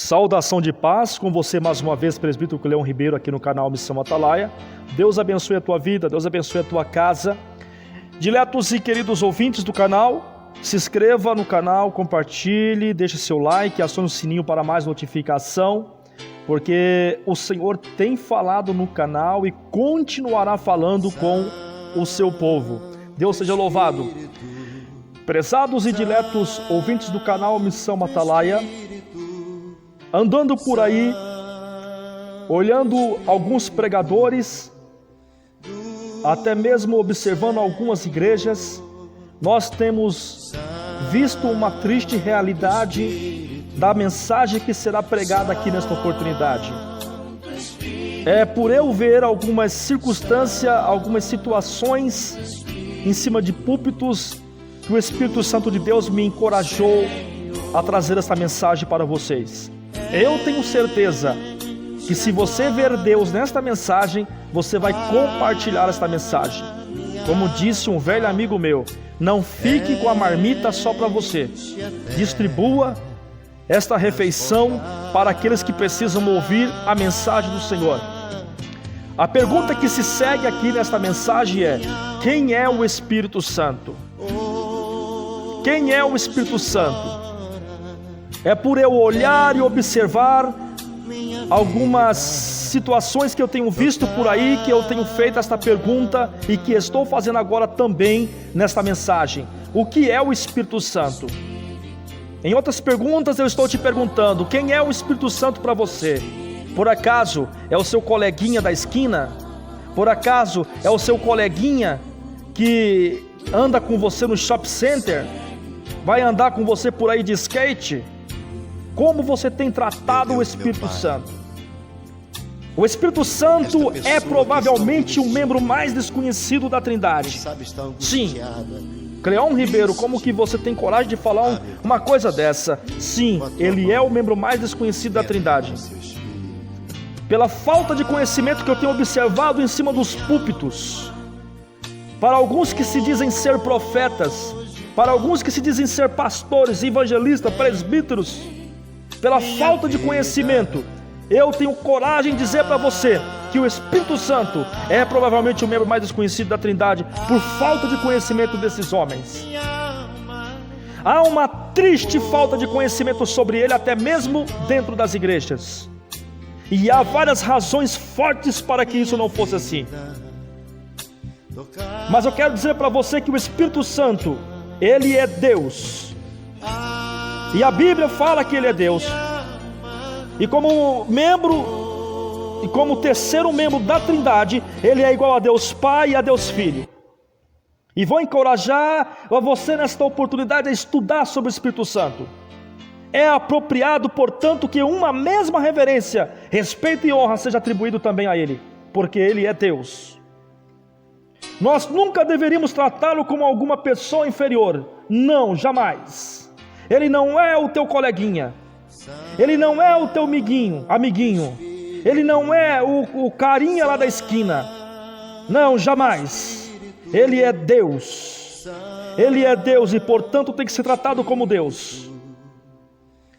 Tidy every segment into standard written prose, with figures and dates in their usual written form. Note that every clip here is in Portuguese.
Saudação de paz com você mais uma vez, presbítero Cleon Ribeiro, aqui no canal Missão Atalaia. Deus abençoe a tua vida, Deus abençoe a tua casa. Diletos e queridos ouvintes do canal, se inscreva no canal, compartilhe, deixe seu like, acione o sininho para mais notificação, porque o Senhor tem falado no canal e continuará falando com o seu povo. Deus seja louvado. Prezados e diletos ouvintes do canal Missão Atalaia, andando por aí, olhando alguns pregadores, até mesmo observando algumas igrejas, nós temos visto uma triste realidade da mensagem que será pregada aqui nesta oportunidade. É por eu ver algumas circunstâncias, algumas situações em cima de púlpitos, que o Espírito Santo de Deus me encorajou a trazer essa mensagem para vocês. Eu tenho certeza que se você ver Deus nesta mensagem, você vai compartilhar esta mensagem. Como disse um velho amigo meu, não fique com a marmita só para você. Distribua esta refeição para aqueles que precisam ouvir a mensagem do Senhor. A pergunta que se segue aqui nesta mensagem é: quem é o Espírito Santo? Quem é o Espírito Santo? É por eu olhar e observar algumas situações que eu tenho visto por aí, que eu tenho feito esta pergunta e que estou fazendo agora também nesta mensagem. O que é o Espírito Santo? Em outras perguntas eu estou te perguntando: quem é o Espírito Santo para você? Por acaso é o seu coleguinha da esquina? Por acaso é o seu coleguinha que anda com você no shopping center? Vai andar com você por aí de skate? Como você tem tratado o Espírito Santo? O Espírito Santo é provavelmente o membro mais desconhecido da Trindade. Sim. Cleon Ribeiro, como que você tem coragem de falar uma coisa dessa? Sim, ele é o membro mais desconhecido da Trindade. Pela falta de conhecimento que eu tenho observado em cima dos púlpitos, para alguns que se dizem ser profetas, para alguns que se dizem ser pastores, evangelistas, presbíteros, pela falta de conhecimento, eu tenho coragem de dizer para você que o Espírito Santo é provavelmente o membro mais desconhecido da Trindade, por falta de conhecimento desses homens. Há uma triste falta de conhecimento sobre ele, até mesmo dentro das igrejas. E há várias razões fortes para que isso não fosse assim. Mas eu quero dizer para você que o Espírito Santo, ele é Deus. E a Bíblia fala que ele é Deus. E como membro, e como terceiro membro da Trindade, ele é igual a Deus Pai e a Deus Filho. E vou encorajar a você nesta oportunidade a estudar sobre o Espírito Santo. É apropriado, portanto, que uma mesma reverência, respeito e honra seja atribuído também a ele, porque ele é Deus. Nós nunca deveríamos tratá-lo como alguma pessoa inferior. Não, jamais. Ele não é o teu coleguinha. Ele não é o teu amiguinho. Ele não é o carinha lá da esquina. Não, jamais. Ele é Deus. Ele é Deus e, portanto, tem que ser tratado como Deus.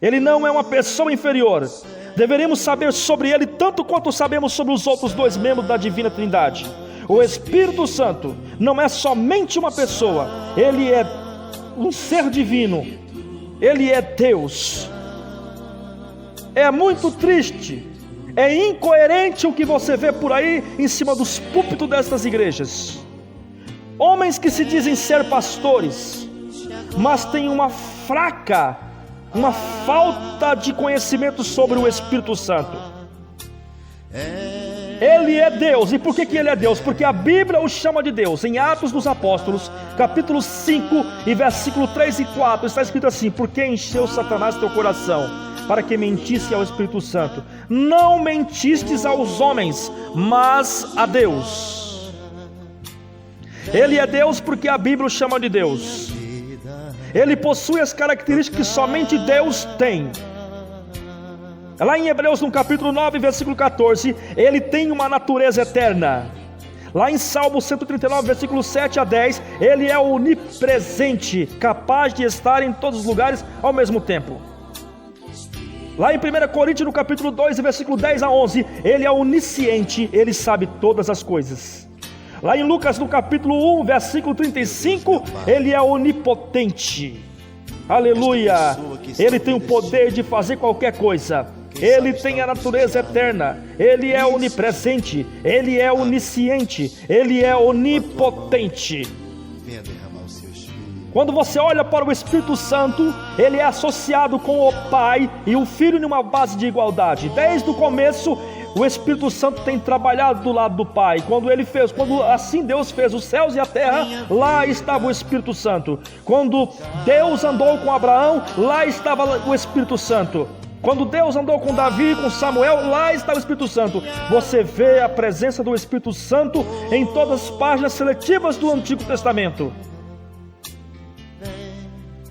Ele não é uma pessoa inferior. Deveríamos saber sobre ele tanto quanto sabemos sobre os outros dois membros da Divina Trindade. O Espírito Santo não é somente uma pessoa. Ele é um ser divino. Ele é Deus. É muito triste, é incoerente o que você vê por aí em cima dos púlpitos destas igrejas. Homens que se dizem ser pastores, mas têm uma falta de conhecimento sobre o Espírito Santo. Ele é Deus. E por que ele é Deus? Porque a Bíblia o chama de Deus. Em Atos dos Apóstolos, capítulo 5 e versículo 3 e 4, está escrito assim: porque encheu Satanás teu coração, para que mentisse ao Espírito Santo. Não mentistes aos homens, mas a Deus. Ele é Deus porque a Bíblia o chama de Deus. Ele possui as características que somente Deus tem. Lá em Hebreus, no capítulo 9, versículo 14, ele tem uma natureza eterna. Lá em Salmo 139, versículo 7 a 10, ele é onipresente, capaz de estar em todos os lugares ao mesmo tempo. Lá em 1 Coríntios, no capítulo 2, versículo 10 a 11, Ele é onisciente, Ele sabe todas as coisas. Lá em Lucas, no capítulo 1, versículo 35, Ele é onipotente. Aleluia! Ele tem o poder de fazer qualquer coisa. Ele tem a natureza eterna. Ele é onipresente. Ele é onisciente. Ele é onipotente. Quando você olha para o Espírito Santo, ele é associado com o Pai e o Filho numa base de igualdade. Desde o começo, o Espírito Santo tem trabalhado do lado do Pai. Quando assim Deus fez os céus e a terra, lá estava o Espírito Santo. Quando Deus andou com Abraão, lá estava o Espírito Santo. Quando Deus andou com Davi, com Samuel, lá está o Espírito Santo. Você vê a presença do Espírito Santo em todas as páginas seletivas do Antigo Testamento.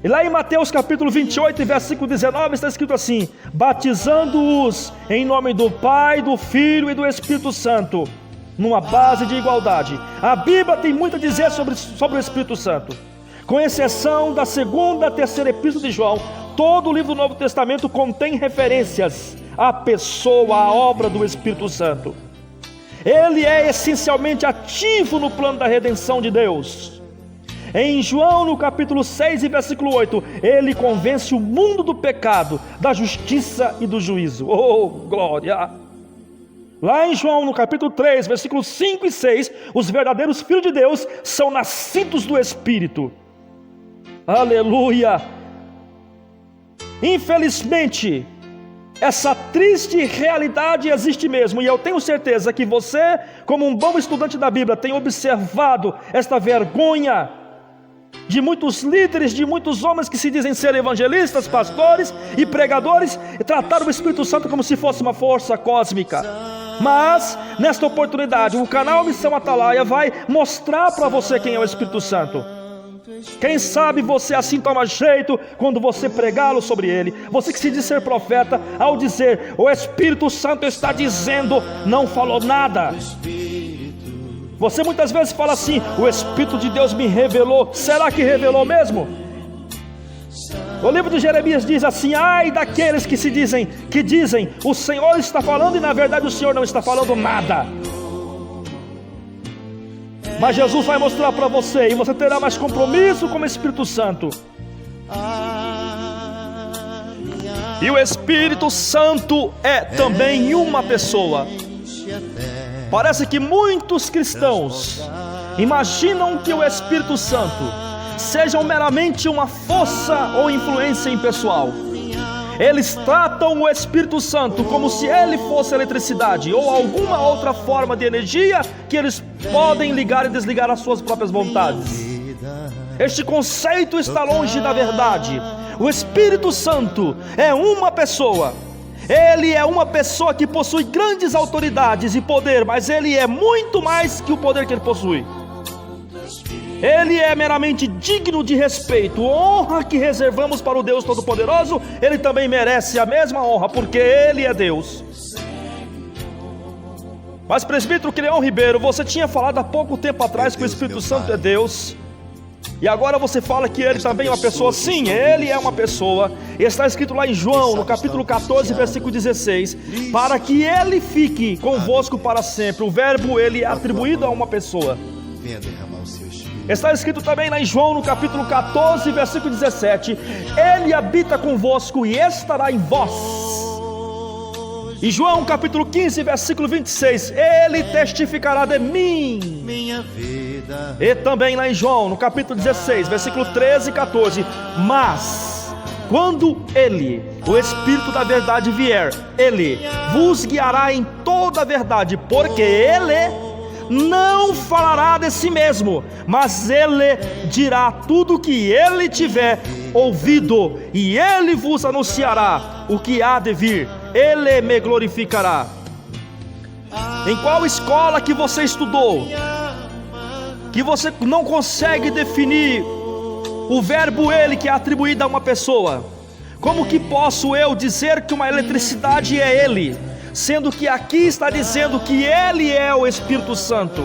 E lá em Mateus capítulo 28, versículo 19, está escrito assim: batizando-os em nome do Pai, do Filho e do Espírito Santo, numa base de igualdade. A Bíblia tem muito a dizer sobre o Espírito Santo. Com exceção da segunda e terceira epístola de João, todo o livro do Novo Testamento contém referências à pessoa, à obra do Espírito Santo. Ele é essencialmente ativo no plano da redenção de Deus. Em João, no capítulo 6 e versículo 8, ele convence o mundo do pecado, da justiça e do juízo. Oh, glória! Lá em João, no capítulo 3, versículos 5 e 6, os verdadeiros filhos de Deus são nascidos do Espírito. Aleluia! Infelizmente, essa triste realidade existe mesmo, e eu tenho certeza que você, como um bom estudante da Bíblia, tem observado esta vergonha de muitos líderes, de muitos homens que se dizem ser evangelistas, pastores e pregadores, e tratar o Espírito Santo como se fosse uma força cósmica. Mas, nesta oportunidade, o canal Missão Atalaia vai mostrar para você quem é o Espírito Santo. Quem sabe você assim toma jeito quando você pregá-lo sobre ele. Você que se diz ser profeta, ao dizer o Espírito Santo está dizendo, não falou nada. Você muitas vezes fala assim: o Espírito de Deus me revelou. Será que revelou mesmo? O livro de Jeremias diz assim: ai daqueles que dizem o Senhor está falando, e na verdade o Senhor não está falando nada. Mas Jesus vai mostrar para você, e você terá mais compromisso com o Espírito Santo. E o Espírito Santo é também uma pessoa. Parece que muitos cristãos imaginam que o Espírito Santo seja meramente uma força ou influência impessoal. Eles tratam o Espírito Santo como se ele fosse eletricidade ou alguma outra forma de energia que eles podem ligar e desligar às suas próprias vontades. Este conceito está longe da verdade. O Espírito Santo é uma pessoa. Ele é uma pessoa que possui grandes autoridades e poder, mas ele é muito mais que o poder que ele possui. Ele é meramente digno de respeito. Honra que reservamos para o Deus Todo-Poderoso, ele também merece a mesma honra, porque ele é Deus. Mas, presbítero Cleon Ribeiro, você tinha falado há pouco tempo atrás que o Espírito Santo é Deus, e agora você fala que ele também é uma pessoa. Sim, ele é uma pessoa. Está escrito lá em João, no capítulo 14, versículo 16, para que ele fique convosco para sempre. O verbo, ele é atribuído a uma pessoa. Está escrito também lá em João, no capítulo 14, versículo 17, ele habita convosco e estará em vós. E João capítulo 15, versículo 26, ele testificará de mim. E também lá em João, no capítulo 16, versículo 13 e 14, mas quando ele, o Espírito da verdade vier, ele vos guiará em toda a verdade, porque ele não falará de si mesmo, mas ele dirá tudo o que ele tiver ouvido, e ele vos anunciará o que há de vir. Ele me glorificará. Em qual escola que você estudou, que você não consegue definir o verbo ele que é atribuído a uma pessoa? Como que posso eu dizer que uma eletricidade é ele, sendo que aqui está dizendo que ele é o Espírito Santo?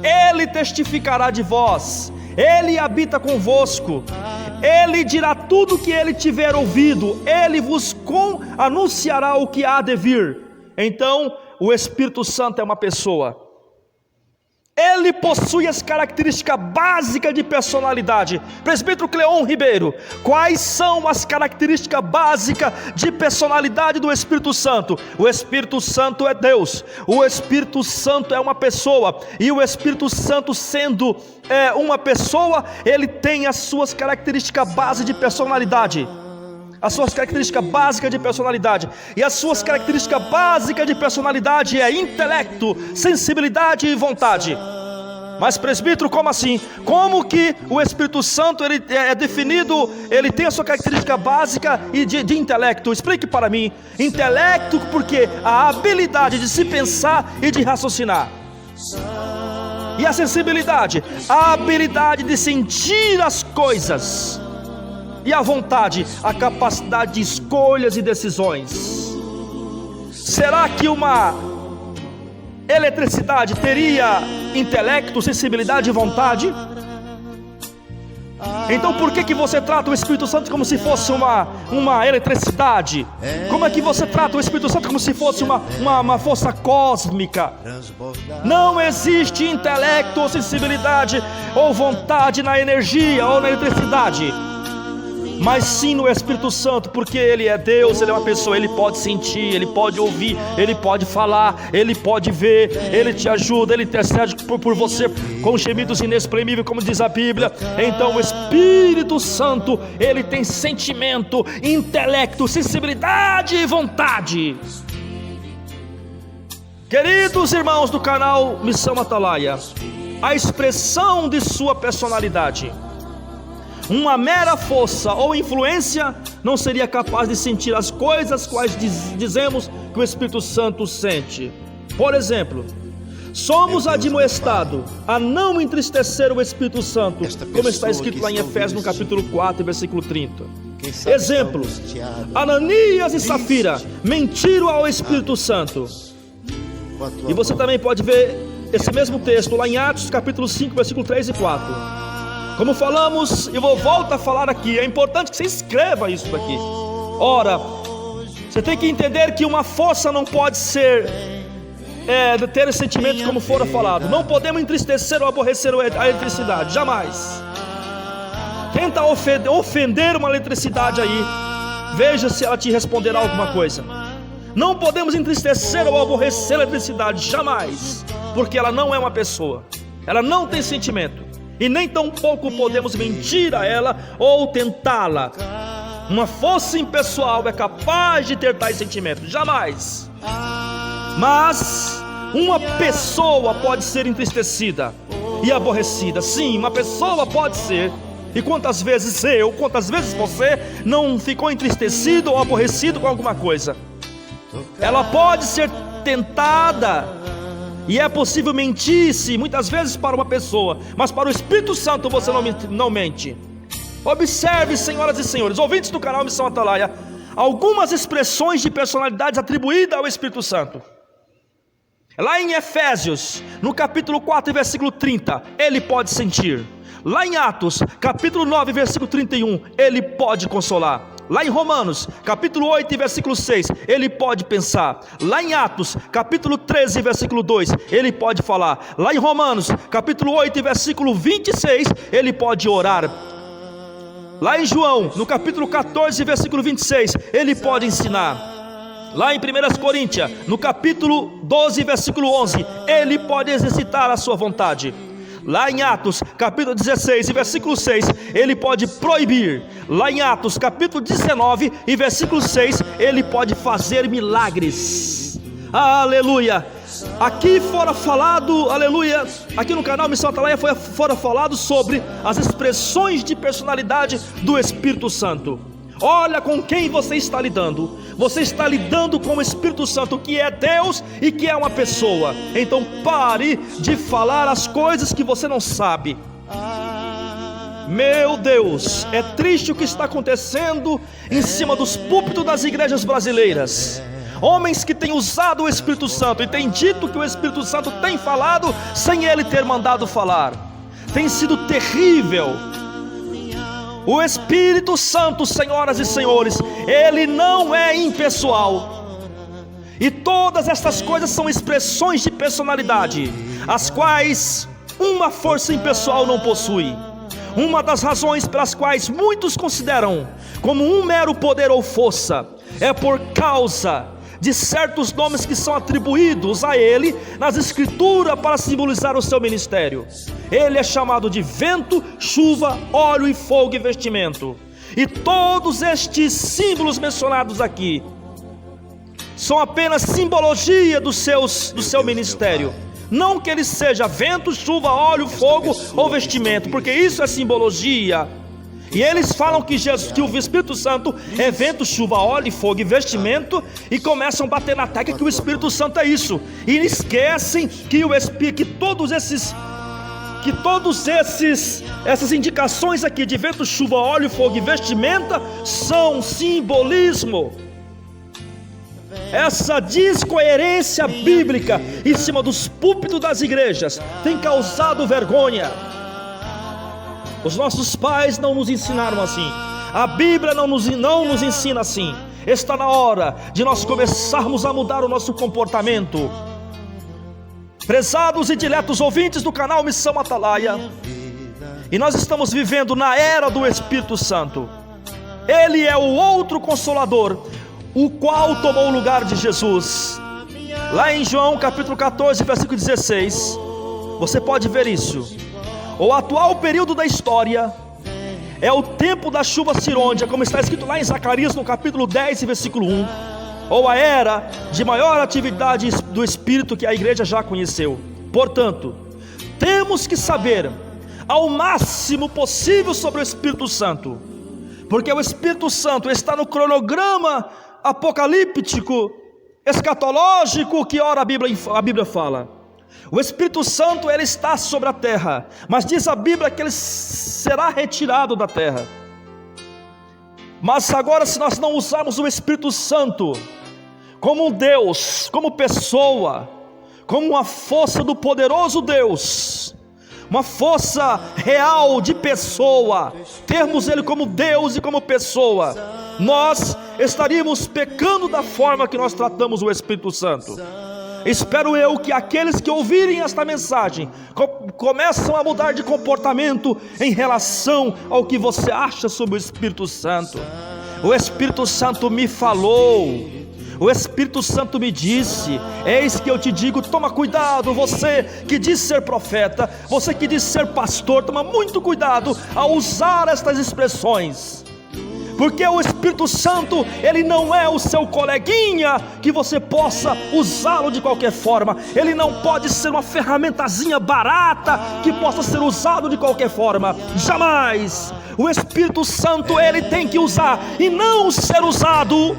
Ele testificará de vós, ele habita convosco, Ele dirá tudo o que ele tiver ouvido, ele vos anunciará o que há de vir. Então, o Espírito Santo é uma pessoa. Ele possui as características básicas de personalidade. Presbítero Cleon Ribeiro, quais são as características básicas de personalidade do Espírito Santo? O Espírito Santo é Deus, o Espírito Santo é uma pessoa, e o Espírito Santo sendo uma pessoa, ele tem as suas características básicas de personalidade. As suas características básicas de personalidade. E as suas características básicas de personalidade é intelecto, sensibilidade e vontade. Mas presbítero, como assim? Como que o Espírito Santo ele é definido, ele tem a sua característica básica e de intelecto? Explique para mim. Intelecto porque a habilidade de se pensar e de raciocinar. E a sensibilidade, a habilidade de sentir as coisas. E a vontade, a capacidade de escolhas e decisões. Será que uma eletricidade teria intelecto, sensibilidade e vontade? Então por que você trata o Espírito Santo como se fosse uma eletricidade? Como é que você trata o Espírito Santo como se fosse uma força cósmica? Não existe intelecto ou sensibilidade ou vontade na energia ou na eletricidade, mas sim no Espírito Santo, porque Ele é Deus, Ele é uma pessoa, Ele pode sentir, Ele pode ouvir, Ele pode falar, Ele pode ver, Ele te ajuda, Ele intercede por você com gemidos inexprimíveis, como diz a Bíblia. Então o Espírito Santo, Ele tem sentimento, intelecto, sensibilidade e vontade. Queridos irmãos do canal Missão Atalaia, a expressão de sua personalidade, uma mera força ou influência não seria capaz de sentir as coisas quais dizemos que o Espírito Santo sente. Por exemplo, somos admoestados a não entristecer o Espírito Santo, como está escrito lá em Efésios no capítulo 4, versículo 30. Exemplo, Ananias e Safira mentiram ao Espírito Santo. E você também pode ver esse mesmo texto lá em Atos capítulo 5, versículo 3 e 4. Como falamos, eu volto a falar aqui, é importante que você escreva isso daqui. Ora, você tem que entender que uma força não pode ter sentimentos como fora falado. Não podemos entristecer ou aborrecer a eletricidade, jamais. Tenta ofender uma eletricidade aí, veja se ela te responderá alguma coisa. Não podemos entristecer ou aborrecer a eletricidade, jamais, porque ela não é uma pessoa, ela não tem sentimento. E nem tão pouco podemos mentir a ela ou tentá-la. Uma força impessoal é capaz de ter tais sentimentos, jamais. Mas uma pessoa pode ser entristecida e aborrecida. Sim, uma pessoa pode ser. E quantas vezes você não ficou entristecido ou aborrecido com alguma coisa? Ela pode ser tentada. E é possível mentir-se muitas vezes para uma pessoa, mas para o Espírito Santo você não mente. Observe, senhoras e senhores, ouvintes do canal Missão Atalaia, algumas expressões de personalidades atribuídas ao Espírito Santo. Lá em Efésios, no capítulo 4, versículo 30, ele pode sentir. Lá em Atos, capítulo 9, versículo 31, ele pode consolar. Lá em Romanos, capítulo 8, versículo 6, ele pode pensar. Lá em Atos, capítulo 13, versículo 2, ele pode falar. Lá em Romanos, capítulo 8, versículo 26, ele pode orar. Lá em João, no capítulo 14, versículo 26, ele pode ensinar. Lá em 1 Coríntios, no capítulo 12, versículo 11, ele pode exercitar a sua vontade. Lá em Atos, capítulo 16 e versículo 6, ele pode proibir. Lá em Atos, capítulo 19 e versículo 6, ele pode fazer milagres. Aleluia! Aqui fora falado, aleluia, aqui no canal Missão Atalaia fora falado sobre as expressões de personalidade do Espírito Santo. Olha com quem você está lidando. Você está lidando com o Espírito Santo, que é Deus e que é uma pessoa. Então pare de falar as coisas que você não sabe. Meu Deus, é triste o que está acontecendo em cima dos púlpitos das igrejas brasileiras. Homens que têm usado o Espírito Santo e têm dito que o Espírito Santo tem falado sem ele ter mandado falar. Tem sido terrível. O Espírito Santo, senhoras e senhores, ele não é impessoal. E todas estas coisas são expressões de personalidade, as quais uma força impessoal não possui. Uma das razões pelas quais muitos consideram como um mero poder ou força é por causa de certos nomes que são atribuídos a ele nas escrituras para simbolizar o seu ministério. Ele é chamado de vento, chuva, óleo e fogo e vestimento. E todos estes símbolos mencionados aqui são apenas simbologia do seu ministério. Não que ele seja vento, chuva, óleo, fogo ou vestimento, porque isso é simbologia. E eles falam que o Espírito Santo é vento, chuva, óleo, fogo e vestimento, e começam a bater na tecla que o Espírito Santo é isso. E esquecem que essas indicações aqui de vento, chuva, óleo, fogo e vestimenta são simbolismo. Essa descoerência bíblica em cima dos púlpitos das igrejas tem causado vergonha. Os nossos pais não nos ensinaram assim. A Bíblia não nos ensina assim. Está na hora de nós começarmos a mudar o nosso comportamento. Prezados e diletos ouvintes do canal Missão Atalaia, e nós estamos vivendo na era do Espírito Santo. Ele é o outro Consolador, o qual tomou o lugar de Jesus. Lá em João capítulo 14, versículo 16, você pode ver isso. O atual período da história é o tempo da chuva cirôndia, como está escrito lá em Zacarias no capítulo 10, versículo 1. Ou a era de maior atividade do Espírito que a igreja já conheceu. Portanto, temos que saber ao máximo possível sobre o Espírito Santo, porque o Espírito Santo está no cronograma apocalíptico, escatológico, que ora a Bíblia fala. O Espírito Santo, ele está sobre a terra, mas diz a Bíblia que ele será retirado da terra. Mas agora, se nós não usarmos o Espírito Santo como Deus, como pessoa, como uma força do poderoso Deus, uma força real de pessoa, termos ele como Deus e como pessoa, nós estaríamos pecando da forma que nós tratamos o Espírito Santo. Espero eu que aqueles que ouvirem esta mensagem começam a mudar de comportamento em relação ao que você acha sobre o Espírito Santo. O Espírito Santo me falou, o Espírito Santo me disse: eis que eu te digo, toma cuidado, você que diz ser profeta, você que diz ser pastor, toma muito cuidado ao usar estas expressões, porque o Espírito Santo, ele não é o seu coleguinha que você possa usá-lo de qualquer forma. Ele não pode ser uma ferramentazinha barata que possa ser usado de qualquer forma, jamais. O Espírito Santo, ele tem que usar e não ser usado.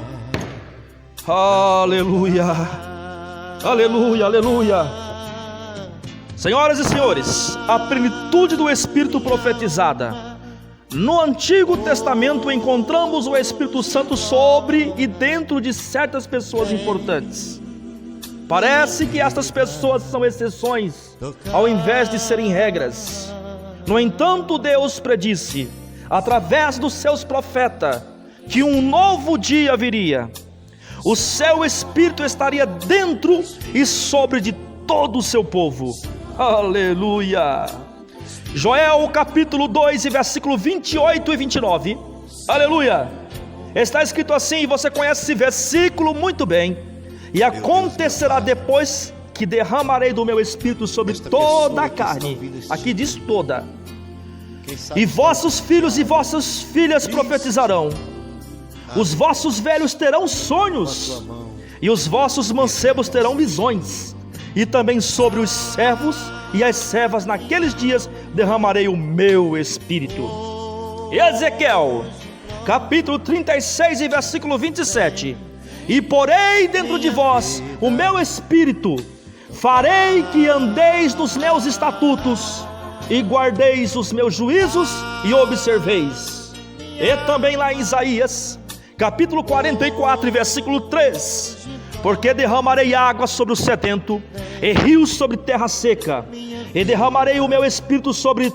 Aleluia, aleluia, aleluia. Senhoras e senhores, a plenitude do Espírito profetizada. No Antigo Testamento encontramos o Espírito Santo sobre e dentro de certas pessoas importantes. Parece que estas pessoas são exceções, ao invés de serem regras. No entanto, Deus predisse, através dos seus profetas, que um novo dia viria. O seu Espírito estaria dentro e sobre de todo o seu povo. Aleluia! Joel capítulo 2 e versículo 28 e 29, aleluia, está escrito assim, e você conhece esse versículo muito bem: e acontecerá depois que derramarei do meu Espírito sobre toda a carne, aqui diz toda, e vossos filhos e vossas filhas profetizarão, os vossos velhos terão sonhos, e os vossos mancebos terão visões, e também sobre os servos e as servas naqueles dias derramarei o meu Espírito. Ezequiel capítulo 36 e versículo 27: e porei dentro de vós o meu Espírito, farei que andeis nos meus estatutos e guardeis os meus juízos e observeis. E também lá em Isaías capítulo 44 e versículo 3: porque derramarei água sobre o sedento e rios sobre terra seca, e derramarei o meu Espírito sobre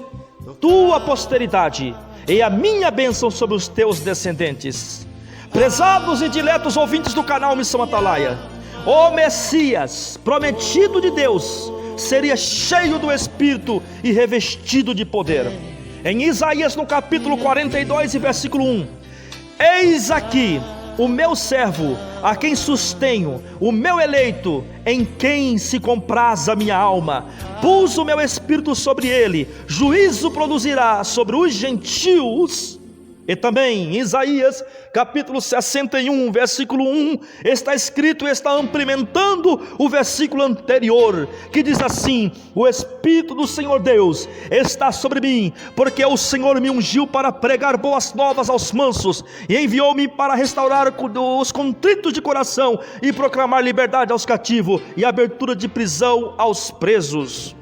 tua posteridade e a minha bênção sobre os teus descendentes. Prezados e diletos ouvintes do canal Missão Atalaia, o Messias, prometido de Deus, seria cheio do Espírito e revestido de poder. Em Isaías, no capítulo 42 e versículo 1: eis aqui o meu servo, a quem sustenho, o meu eleito, em quem se compraz a minha alma. Pus o meu espírito sobre ele, juízo produzirá sobre os gentios. E também em Isaías capítulo 61, versículo 1, está escrito, está amplimentando o versículo anterior, que diz assim: o Espírito do Senhor Deus está sobre mim, porque o Senhor me ungiu para pregar boas novas aos mansos, e enviou-me para restaurar os contritos de coração, e proclamar liberdade aos cativos, e abertura de prisão aos presos.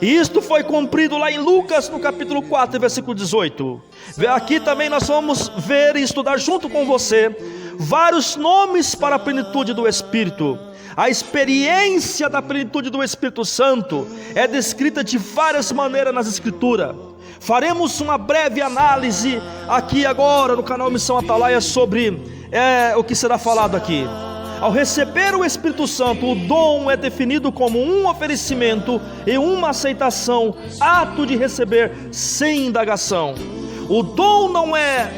E isto foi cumprido lá em Lucas, no capítulo 4, versículo 18. Aqui também nós vamos ver e estudar junto com você vários nomes para a plenitude do Espírito. A experiência da plenitude do Espírito Santo é descrita de várias maneiras nas Escrituras. Faremos uma breve análise aqui agora no canal Missão Atalaia sobre o que será falado aqui. Ao receber o Espírito Santo, o dom é definido como um oferecimento e uma aceitação, ato de receber sem indagação. O dom não é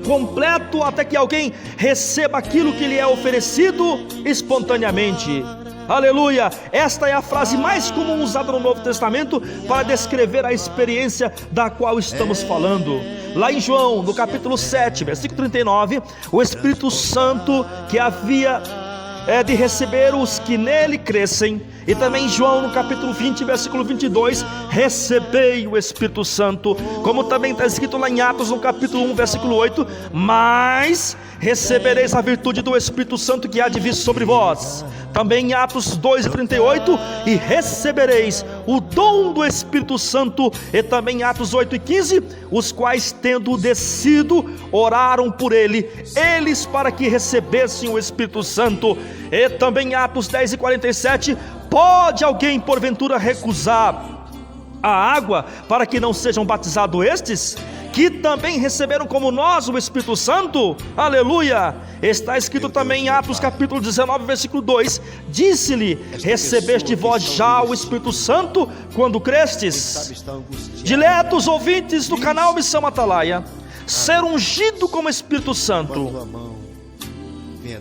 completo até que alguém receba aquilo que lhe é oferecido espontaneamente. Aleluia! Esta é a frase mais comum usada no Novo Testamento para descrever a experiência da qual estamos falando. Lá em João, no capítulo 7, versículo 39, o Espírito Santo que havia de receber os que nele crescem. E também João, no capítulo 20, versículo 22, recebei o Espírito Santo. Como também está escrito lá em Atos, no capítulo 1, versículo 8, mas recebereis a virtude do Espírito Santo que há de vir sobre vós. Também em Atos 2, 38, e recebereis o dom do Espírito Santo. E também em Atos 8 e 15, os quais tendo descido, oraram por ele, eles para que recebessem o Espírito Santo. E também em Atos 10 e 47, pode alguém porventura recusar a água para que não sejam batizados estes, que também receberam como nós o Espírito Santo? Aleluia! Está escrito também em Atos capítulo 19, versículo 2, disse-lhe, recebeste vós já o Espírito Santo quando crestes? Diletos ouvintes do canal Missão Atalaia, ser ungido com o Espírito Santo,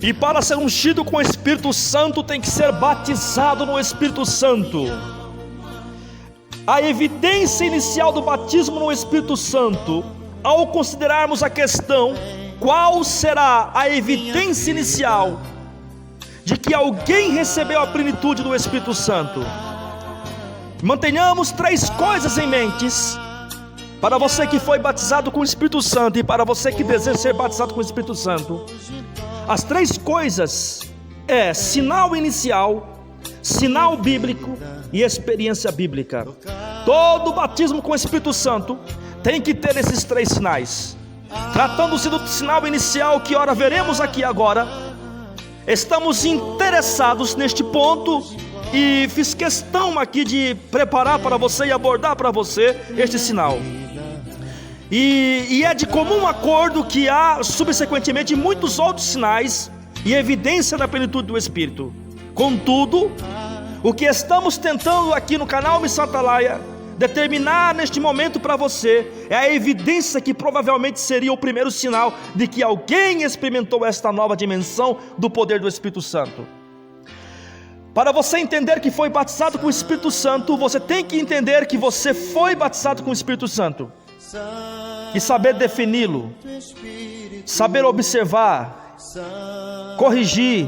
e para ser ungido com o Espírito Santo tem que ser batizado no Espírito Santo. A evidência inicial do batismo no Espírito Santo, ao considerarmos a questão, qual será a evidência inicial de que alguém recebeu a plenitude do Espírito Santo? Mantenhamos três coisas em mente, para você que foi batizado com o Espírito Santo e para você que deseja ser batizado com o Espírito Santo. As três coisas é sinal inicial, sinal bíblico e experiência bíblica. Todo batismo com o Espírito Santo tem que ter esses três sinais. Tratando-se do sinal inicial, que ora veremos aqui agora, estamos interessados neste ponto e fiz questão aqui de preparar para você e abordar para você este sinal. E é de comum acordo que há subsequentemente muitos outros sinais e evidência da plenitude do Espírito. Contudo, o que estamos tentando aqui no canal Missão Atalaia determinar neste momento para você é a evidência que provavelmente seria o primeiro sinal de que alguém experimentou esta nova dimensão do poder do Espírito Santo. Para você entender que foi batizado com o Espírito Santo, você tem que entender que você foi batizado com o Espírito Santo e saber defini-lo, saber observar, corrigir.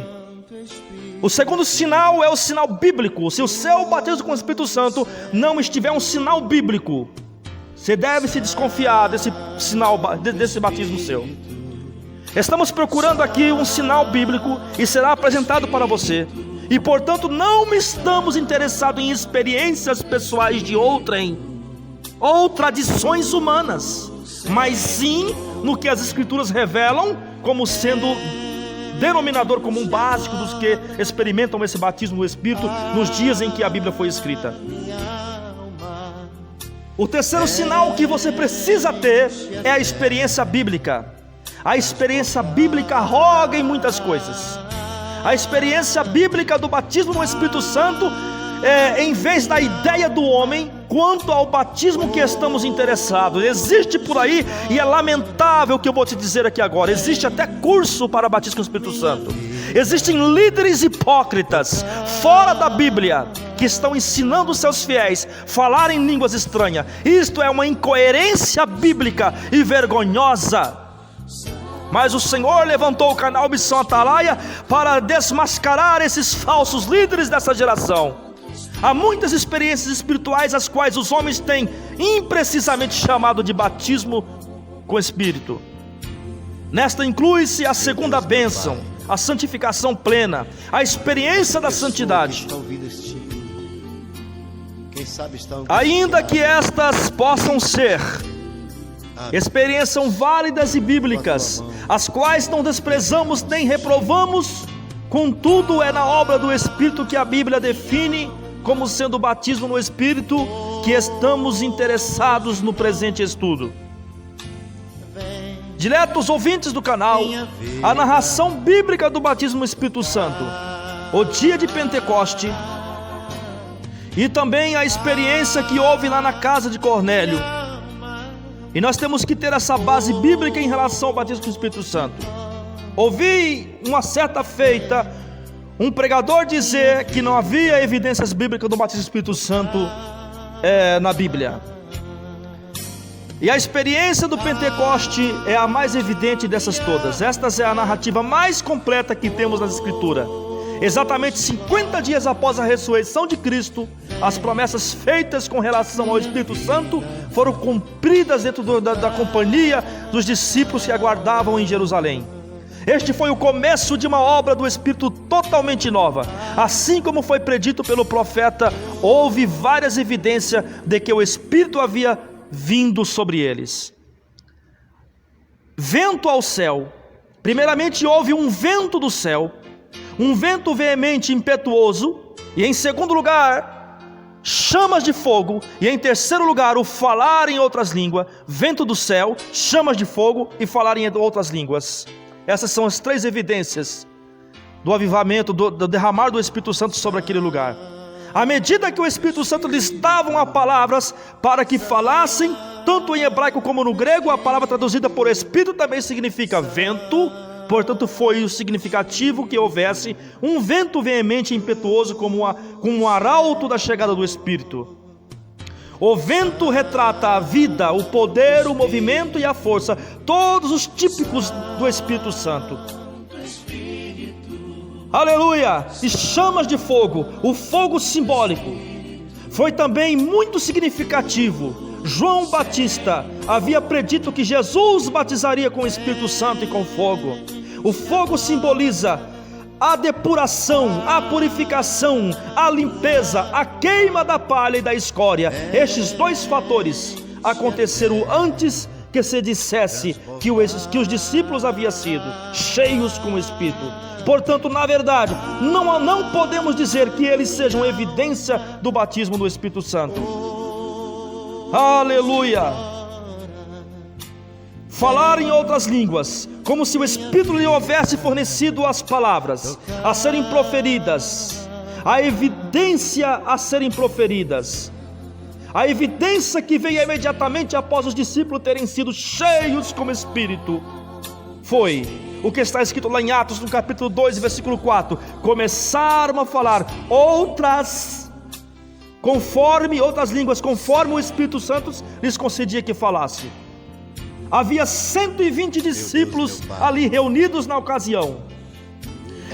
O segundo sinal é o sinal bíblico. Se o seu batismo com o Espírito Santo não estiver um sinal bíblico, você deve se desconfiar desse sinal, desse batismo seu. Estamos procurando aqui um sinal bíblico e será apresentado para você. E portanto não estamos interessados em experiências pessoais de outrem ou tradições humanas, mas sim no que as Escrituras revelam como sendo denominador comum básico dos que experimentam esse batismo no Espírito nos dias em que a Bíblia foi escrita. O terceiro sinal que você precisa ter é a experiência bíblica. A experiência bíblica roga em muitas coisas. A experiência bíblica do batismo no Espírito Santo em vez da ideia do homem quanto ao batismo que estamos interessados. Existe por aí, e é lamentável o que eu vou te dizer aqui agora, existe até curso para batismo com o Espírito Santo. Existem líderes hipócritas fora da Bíblia que estão ensinando os seus fiéis a falar em línguas estranhas. Isto é uma incoerência bíblica e vergonhosa. Mas o Senhor levantou o canal Missão Atalaia para desmascarar esses falsos líderes dessa geração. Há muitas experiências espirituais as quais os homens têm imprecisamente chamado de batismo com Espírito. Nesta inclui-se a segunda bênção, a santificação plena, a experiência da santidade. Ainda que estas possam ser experiências válidas e bíblicas, as quais não desprezamos nem reprovamos, contudo é na obra do Espírito que a Bíblia define como sendo o batismo no Espírito que estamos interessados no presente estudo. Diletos ouvintes do canal, a narração bíblica do batismo no Espírito Santo, o dia de Pentecoste e também a experiência que houve lá na casa de Cornélio. E nós temos que ter essa base bíblica em relação ao batismo com o Espírito Santo. Ouvi uma certa feita um pregador dizer que não havia evidências bíblicas do batismo do Espírito Santo na Bíblia. E a experiência do Pentecoste é a mais evidente dessas todas. Esta é a narrativa mais completa que temos nas Escrituras. Exatamente 50 dias após a ressurreição de Cristo, as promessas feitas com relação ao Espírito Santo foram cumpridas dentro da companhia dos discípulos que aguardavam em Jerusalém. Este foi o começo de uma obra do Espírito totalmente nova. Assim como foi predito pelo profeta, houve várias evidências de que o Espírito havia vindo sobre eles. Vento ao céu. Primeiramente houve um vento do céu, um vento veemente e impetuoso, e em segundo lugar, chamas de fogo, e em terceiro lugar, o falar em outras línguas. Vento do céu, chamas de fogo e falar em outras línguas. Essas são as três evidências do avivamento, do derramar do Espírito Santo sobre aquele lugar. À medida que o Espírito Santo lhes dava as palavras para que falassem, tanto em hebraico como no grego, a palavra traduzida por Espírito também significa vento. Portanto, foi o significativo que houvesse um vento veemente e impetuoso como um arauto da chegada do Espírito. O vento retrata a vida, o poder, o movimento e a força, todos os típicos do Espírito Santo. Aleluia! E chamas de fogo, o fogo simbólico. Foi também muito significativo. João Batista havia predito que Jesus batizaria com o Espírito Santo e com fogo. O fogo simboliza a depuração, a purificação, a limpeza, a queima da palha e da escória. Estes dois fatores aconteceram antes que se dissesse que os discípulos haviam sido cheios com o Espírito. Portanto, na verdade, não podemos dizer que eles sejam evidência do batismo do Espírito Santo. Aleluia! Falar em outras línguas, como se o Espírito lhe houvesse fornecido as palavras a serem proferidas, a evidência a serem proferidas, a evidência que veio imediatamente após os discípulos terem sido cheios com o Espírito, foi o que está escrito lá em Atos, no capítulo 2, versículo 4, começaram a falar outras línguas, conforme o Espírito Santo lhes concedia que falasse. Havia 120 discípulos ali reunidos na ocasião.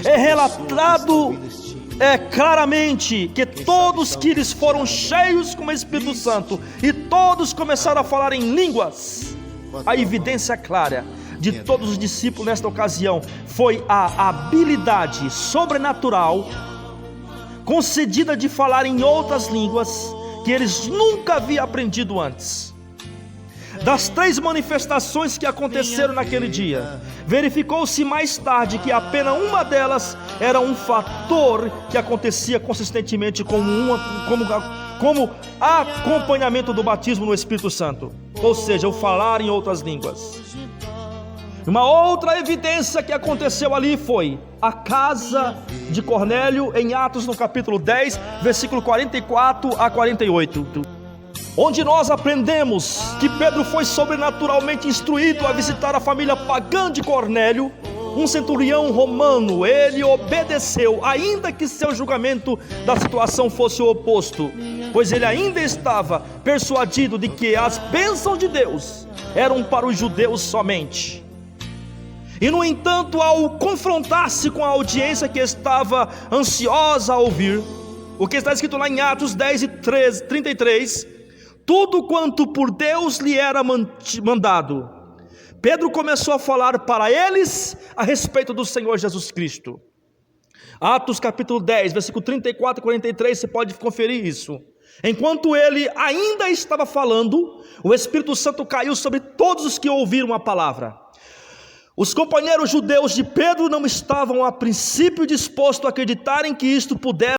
É relatado claramente que todos que eles foram cheios com o Espírito Santo e todos começaram a falar em línguas. A evidência clara de todos os discípulos nesta ocasião foi a habilidade sobrenatural concedida de falar em outras línguas que eles nunca haviam aprendido antes. Das três manifestações que aconteceram naquele dia, verificou-se mais tarde que apenas uma delas era um fator que acontecia consistentemente como como acompanhamento do batismo no Espírito Santo, ou seja, o falar em outras línguas. Uma outra evidência que aconteceu ali foi a casa de Cornélio, em Atos no capítulo 10, versículo 44 a 48, onde nós aprendemos que Pedro foi sobrenaturalmente instruído a visitar a família pagã de Cornélio, um centurião romano. Ele obedeceu, ainda que seu julgamento da situação fosse o oposto, pois ele ainda estava persuadido de que as bênçãos de Deus eram para os judeus somente. E no entanto, ao confrontar-se com a audiência que estava ansiosa a ouvir, o que está escrito lá em Atos 10 e 33, tudo quanto por Deus lhe era mandado, Pedro começou a falar para eles a respeito do Senhor Jesus Cristo. Atos capítulo 10, versículo 34 e 43, você pode conferir isso. Enquanto ele ainda estava falando, o Espírito Santo caiu sobre todos os que ouviram a palavra. Os companheiros judeus de Pedro não estavam a princípio dispostos a acreditarem que isto pudesse